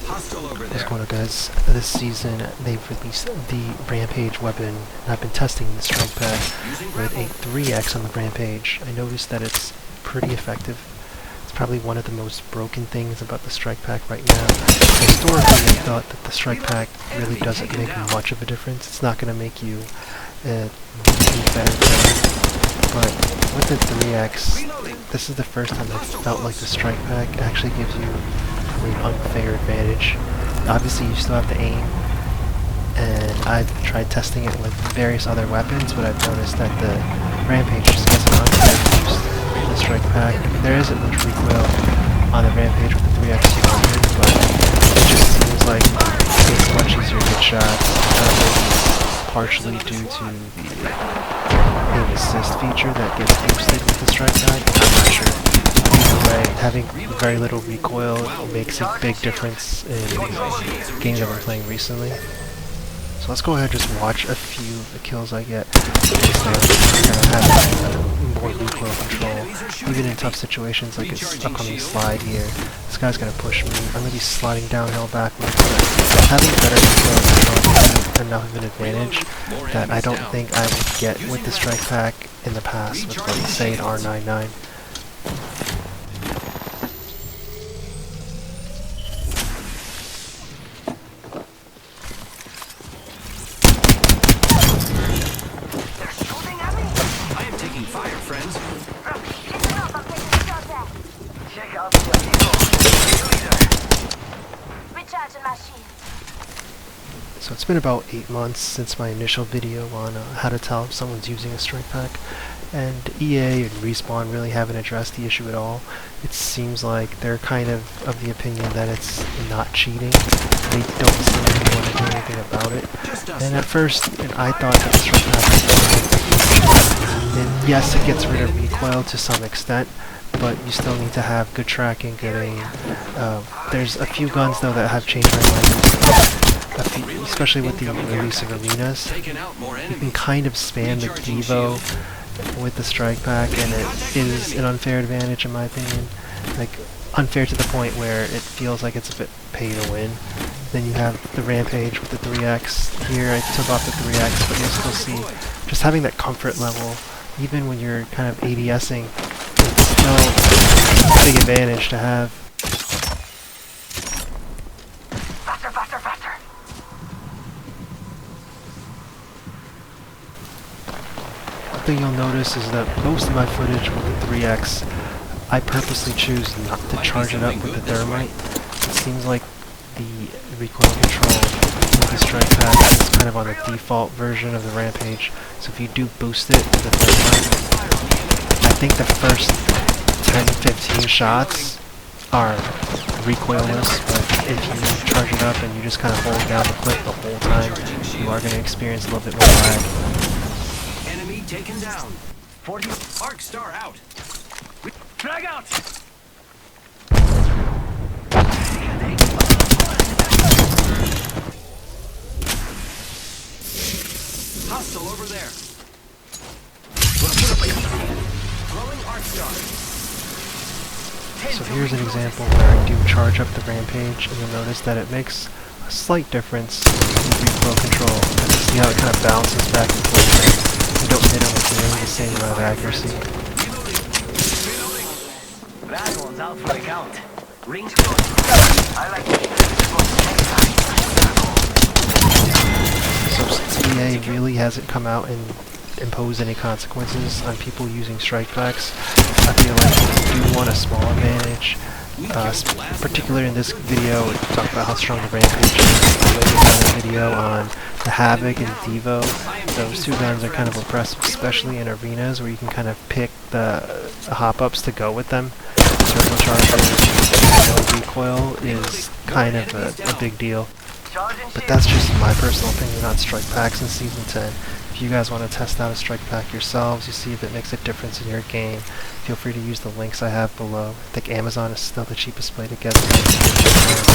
What's going on, guys? This season they've released the Rampage weapon, and I've been testing the Strikepack with a 3x on the Rampage. I noticed that it's pretty effective. It's probably one of the most broken things about the Strikepack right now. Historically, I thought that the Strikepack really doesn't make much of a difference. It's not going to make you a better player. But with the 3x, this is the first time I felt like the Strikepack actually gives you an unfair advantage. Obviously, you still have to aim, and I've tried testing it with various other weapons, but I've noticed that the Rampage just gets an unfair boost in the Strikepack. There isn't much recoil on the Rampage with the 3x 200, but it just seems like it's much easier to get shots. Partially due to the aim assist feature that gets boosted with the Strikepack. I'm not sure. Either way, having very little recoil makes a big difference in games I've been playing recently. So let's go ahead and just watch a few of the kills I get. Have more recoil control, even in tough situations like this upcoming slide here. This guy's gonna push me. I'm gonna be sliding downhill backwards. Having better recoil control is enough of an advantage that I don't think I would get with the Strikepack in the past with, like, say, an R99. So it's been about 8 months since my initial video on how to tell if someone's using a Strikepack, and EA and Respawn really haven't addressed the issue at all. It seems like they're kind of the opinion that it's not cheating. They don't seem to want to do anything about it. And at first, I thought that the Strikepack was and yes, it gets rid of recoil to some extent, but you still need to have good tracking, good aim. There's a few guns though that have changed my mind. Especially with the release of arenas, you can kind of spam the Devo with the Strikepack, and it is an unfair advantage in my opinion. Like, unfair to the point where it feels like it's a bit pay to win. Then you have the Rampage with the 3x. Here I took off the 3x, but you'll still see just having that comfort level, even when you're kind of ADSing, it's still a big advantage to have. Thing you'll notice is that most of my footage with the 3x, I purposely choose not to charge it up with the thermite. It seems like the recoil control with the Strikepack is kind of on the default version of the Rampage. So if you do boost it with the thermite, I think the first 10-15 shots are recoilless, but if you charge it up and you just kind of hold down the clip the whole time, you are going to experience a little bit more lag. Taken down. 40 arc star out. Drag out. Hostile over there. Throwing arc star. So here's an example where I do charge up the Rampage, and you'll notice that it makes a slight difference in recoil control. And you see how it kind of bounces back and forth. You don't hit it with nearly the same amount of accuracy. That one's out for the count. Rings close. I like So since EA really hasn't come out and imposed any consequences on people using Strikepacks, I feel like if you do want a small advantage, particularly in this video, we talk about how strong the Rampage is. I made another video on the Havoc and Devo. Those two guns are kind of impressive, especially in arenas where you can kind of pick the hop-ups to go with them. Turbochargers, no recoil is kind of a big deal. But that's just my personal opinion on Strikepacks in Season 10. If you guys want to test out a Strikepack yourselves, you see if it makes a difference in your game, feel free to use the links I have below. I think Amazon is still the cheapest way to get them.